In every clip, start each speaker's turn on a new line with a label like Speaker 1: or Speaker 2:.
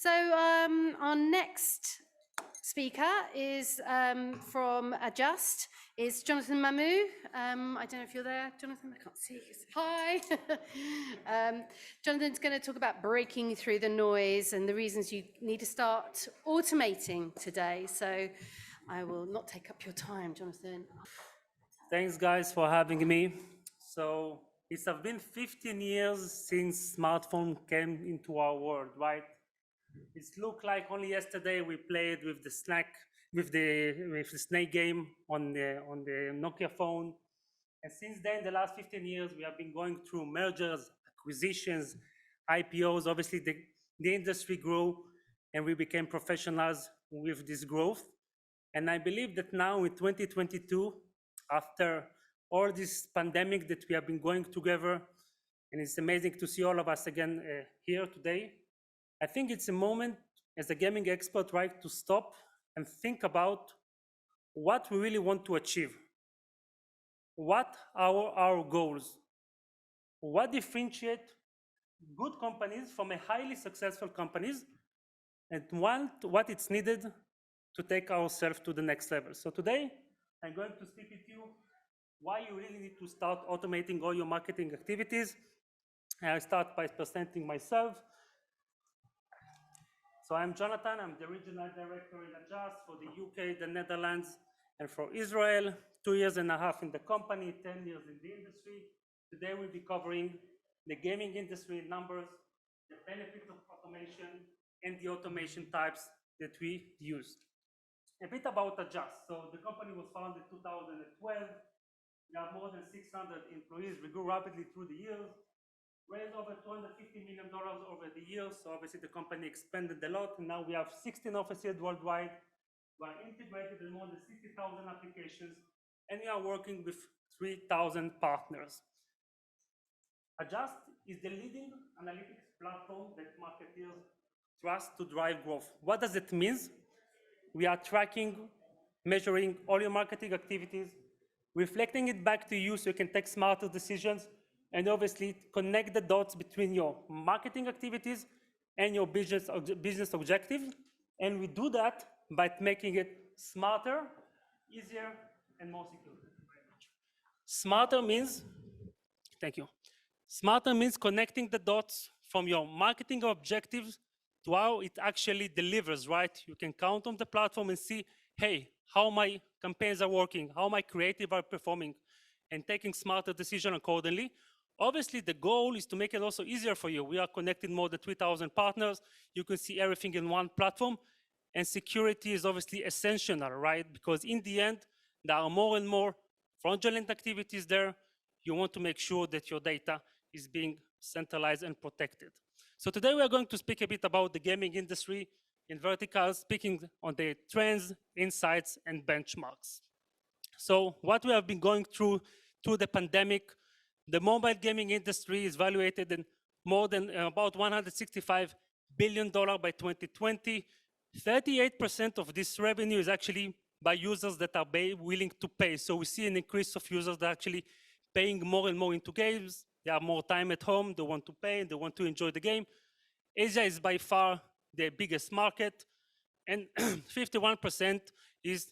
Speaker 1: So our next speaker is from Adjust, is Jonathan Mamou. I don't know if you're there, Jonathan, I can't see you. Hi. Jonathan's going to talk about breaking through the noise and the reasons you need to start automating today. So I will not take up your time, Jonathan.
Speaker 2: Thanks, guys, for having me. So it's been 15 years since smartphone came into our world, right? It's looked like only yesterday we played with the snake game on the Nokia phone, and since then, the last 15 years, we have been going through mergers, acquisitions, IPOs. Obviously, the industry grew, and we became professionals with this growth. And I believe that now in 2022, after all this pandemic that we have been going together, and it's amazing to see all of us again here today, I think it's a moment as a gaming expert, right, to stop and think about what we really want to achieve. What are our goals? What differentiate good companies from a highly successful companies, and what it's needed to take ourselves to the next level. So today, I'm going to speak with you why you really need to start automating all your marketing activities. And I start by presenting myself. So I'm Jonathan, I'm the regional director in Adjust for the UK, the Netherlands, and for Israel. 2.5 years in the company, 10 years in the industry. Today we'll be covering the gaming industry numbers, the benefits of automation, and the automation types that we use. A bit about Adjust. So the company was founded in 2012. We have more than 600 employees. We grew rapidly through the years, raised over $250 million over the years. So obviously the company expanded a lot. And now we have 16 offices worldwide. We are integrated in more than 60,000 applications, and we are working with 3,000 partners. Adjust is the leading analytics platform that marketers trust to drive growth. What does it mean? We are tracking, measuring all your marketing activities, reflecting it back to you so you can take smarter decisions, and obviously connect the dots between your marketing activities and your business objective. And we do that by making it smarter, easier, and more secure. Smarter means, thank you. Smarter means connecting the dots from your marketing objectives to how it actually delivers, right? You can count on the platform and see, hey, how my campaigns are working, how my creative are performing, and taking smarter decisions accordingly. Obviously, the goal is to make it also easier for you. We are connecting more than 3,000 partners. You can see everything in one platform. And security is obviously essential, right? Because in the end, there are more and more fraudulent activities there. You want to make sure that your data is being centralized and protected. So today we are going to speak a bit about the gaming industry in verticals, speaking on the trends, insights, and benchmarks. So what we have been going through the pandemic, the mobile gaming industry is valuated in more than about $165 billion by 2020. 38% of this revenue is actually by users that are willing to pay. So we see an increase of users that are actually paying more and more into games. They have more time at home, they want to pay, they want to enjoy the game. Asia is by far the biggest market, and 51% is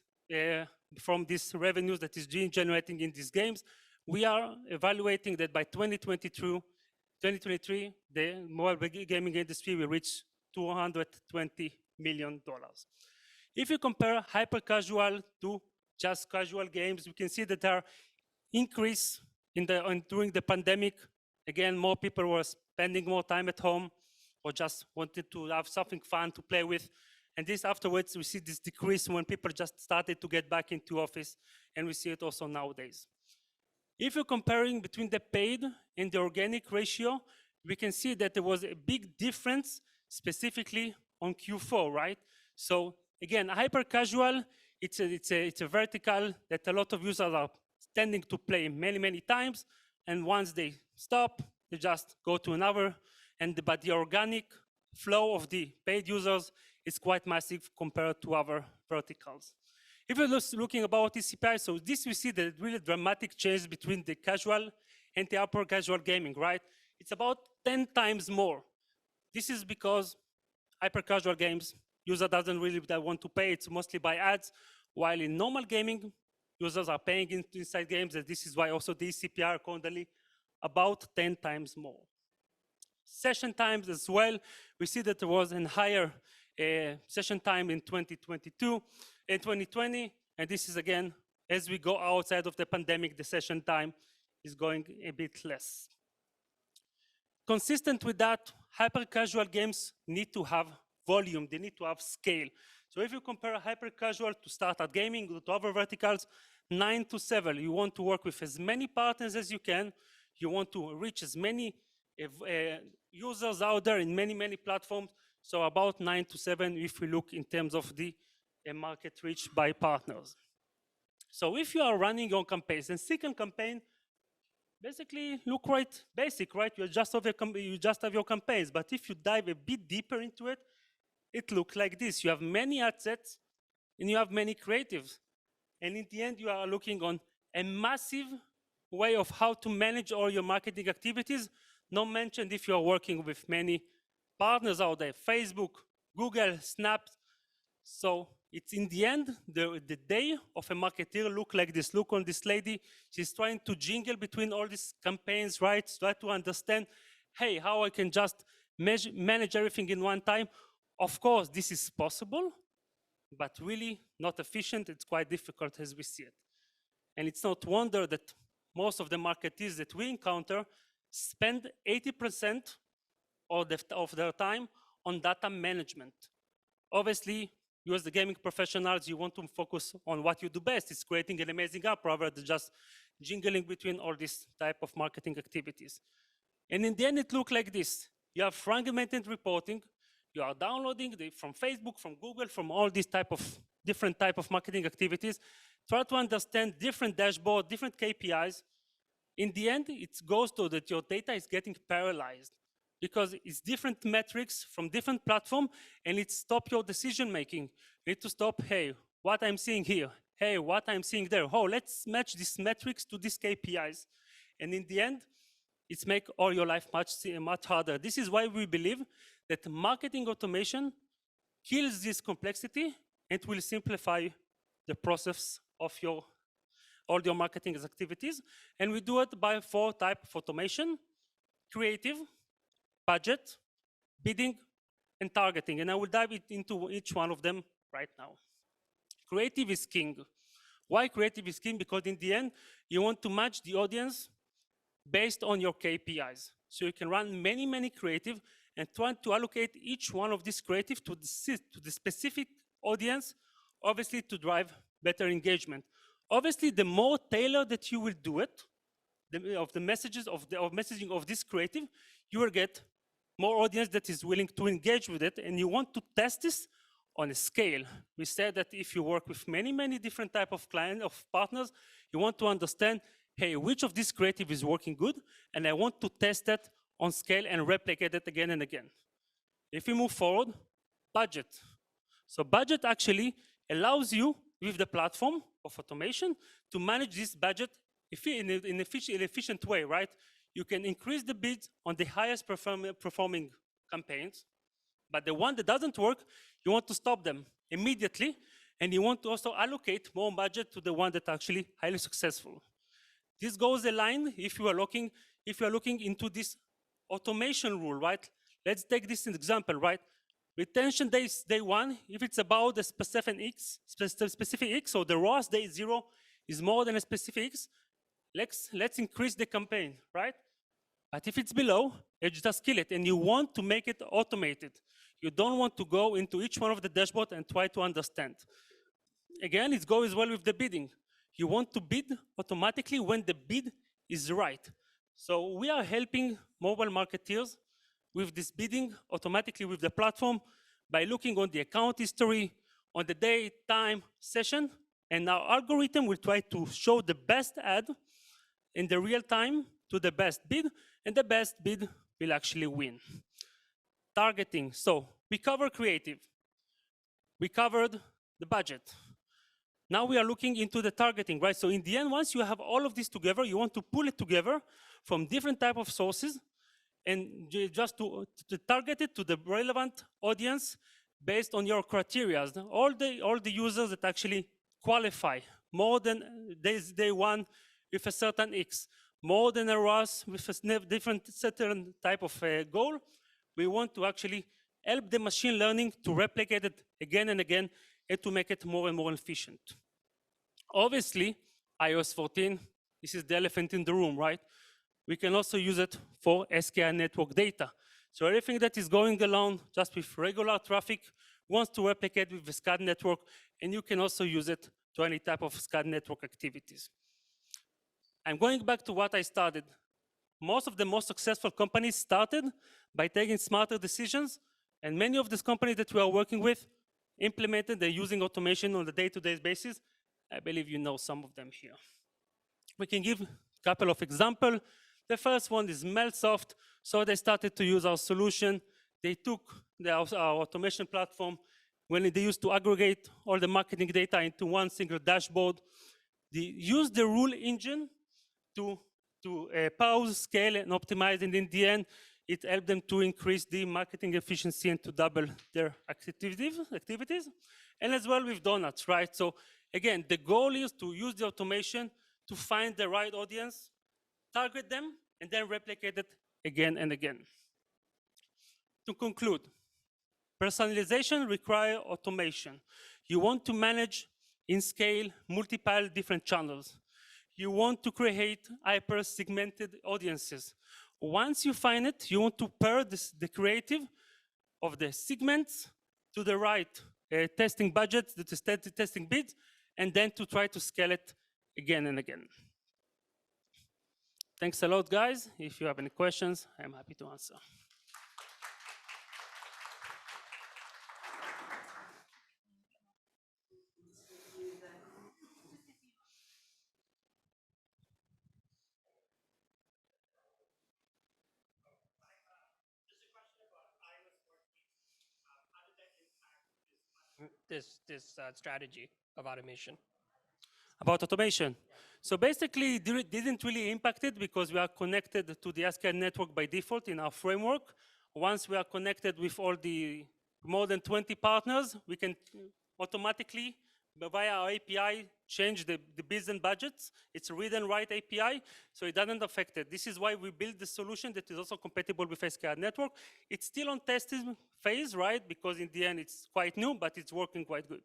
Speaker 2: from these revenues that is generating in these games. We are evaluating that by 2023, the mobile gaming industry will reach $220 million. If you compare hyper casual to just casual games, we can see that there are increase during the pandemic. Again, more people were spending more time at home or just wanted to have something fun to play with. And this afterwards, we see this decrease when people just started to get back into office, and we see it also nowadays. If you're comparing between the paid and the organic ratio, we can see that there was a big difference specifically on Q4, right? So again, hyper casual, it's a vertical that a lot of users are tending to play many, many times, and once they stop, they just go to another. But the organic flow of the paid users is quite massive compared to other verticals. If you're looking about TCPI, so this we see the really dramatic change between the casual and the upper casual gaming, right? It's about 10 times more. This is because hyper-casual games, user doesn't really want to pay, it's mostly by ads, while in normal gaming, users are paying inside games, and this is why also the CPR are currently about 10 times more. Session times as well, we see that there was a higher session time in 2022 and 2020, and this is again, as we go outside of the pandemic, the session time is going a bit less. Consistent with that, hyper-casual games need to have volume, they need to have scale. So if you compare hyper-casual to startup gaming to other verticals, 9 to 7, you want to work with as many partners as you can, you want to reach as many users out there in many platforms, so about 9 to 7 if we look in terms of the market reach by partners. So if you are running your campaigns, and second campaign basically look quite basic, right? You just have your campaigns, but if you dive a bit deeper into it, it looks like this. You have many ad sets and you have many creatives. And in the end, you are looking on a massive way of how to manage all your marketing activities, not mentioned if you are working with many partners out there, Facebook, Google, Snap. So it's in the end, the day of a marketer look like this. Look on this lady, she's trying to jingle between all these campaigns, right? Try to understand, hey, how I can just manage everything in one time. Of course, this is possible, but really not efficient. It's quite difficult as we see it. And it's not wonder that most of the marketeers that we encounter spend 80% of their time on data management. Obviously, you as the gaming professionals, you want to focus on what you do best. It's creating an amazing app rather than just jingling between all these type of marketing activities. And in the end, it looks like this. You have fragmented reporting. You are downloading from Facebook, from Google, from all these different type of marketing activities. Try to understand different dashboards, different KPIs. In the end, it goes to that your data is getting paralyzed because it's different metrics from different platforms, and it stops your decision making. You need to stop, hey, what I'm seeing here, hey, what I'm seeing there. Oh, let's match these metrics to these KPIs. And in the end, it's make all your life much harder. This is why we believe that marketing automation kills this complexity and will simplify the process of all your marketing activities. And we do it by 4 types of automation: creative, budget, bidding, and targeting. And I will dive into each one of them right now. Creative is king. Why creative is king? Because in the end, you want to match the audience based on your KPIs. So you can run many creative and try to allocate each one of these creative to the specific audience, obviously to drive better engagement. Obviously, the more tailored that you will do it, of messaging of this creative, you will get more audience that is willing to engage with it, and you want to test this on a scale. We said that if you work with many different type of partners, you want to understand, hey, which of this creative is working good, and I want to test that on scale and replicate it again and again. If we move forward, budget. So budget actually allows you, with the platform of automation, to manage this budget in an efficient way, right? You can increase the bids on the highest performing campaigns, but the one that doesn't work, you want to stop them immediately, and you want to also allocate more budget to the one that are actually highly successful. This goes aligned if you are looking into this automation rule, right? Let's take this example, right? Retention days, day 1, if it's about a specific X, so the ROAS day 0 is more than a specific X, let's increase the campaign, right? But if it's below, you just kill it, and you want to make it automated. You don't want to go into each one of the dashboard and try to understand. Again, it goes well with the bidding. You want to bid automatically when the bid is right. So we are helping mobile marketeers with this bidding automatically with the platform by looking on the account history, on the day, time, session, and our algorithm will try to show the best ad in the real time to the best bid, and the best bid will actually win. Targeting. So we covered creative. We covered the budget. Now we are looking into the targeting, right? So in the end, once you have all of this together, you want to pull it together from different type of sources, and just to target it to the relevant audience based on your criteria. All the users that actually qualify more than day one with a certain X, more than a ROAS with a different certain type of goal, we want to actually help the machine learning to replicate it again and again and to make it more and more efficient. Obviously, iOS 14, this is the elephant in the room, right? We can also use it for SKI network data. So everything that is going along just with regular traffic wants to replicate with the SCAD network, and you can also use it to any type of SCAD network activities. I'm going back to what I started. Most of the most successful companies started by taking smarter decisions, and many of these companies that we are working with implemented, they're using automation on a day-to-day basis. I believe you know some of them here. We can give a couple of examples. The first one is MailSoft. So they started to use our solution. They took our automation platform when they used to aggregate all the marketing data into one single dashboard. They used the rule engine to pause, scale, and optimize. And in the end, it helped them to increase the marketing efficiency and to double their activities. And as well with donuts, right? So again, the goal is to use the automation to find the right audience, target them, and then replicate it again and again. To conclude, personalization requires automation. You want to manage in scale multiple different channels. You want to create hyper-segmented audiences. Once you find it, you want to pair the creative of the segments to the right testing budgets, the testing bids, and then to try to scale it again and again. Thanks a lot, guys. If you have any questions, I'm happy to answer.
Speaker 3: This strategy of automation?
Speaker 2: About automation. So basically, it didn't really impact it because we are connected to the SKI network by default in our framework. Once we are connected with all the more than 20 partners, we can automatically, via our API, change the bids and budgets. It's a read and write API, so it doesn't affect it. This is why we built the solution that is also compatible with SKI network. It's still on testing phase, right? Because in the end, it's quite new, but it's working quite good.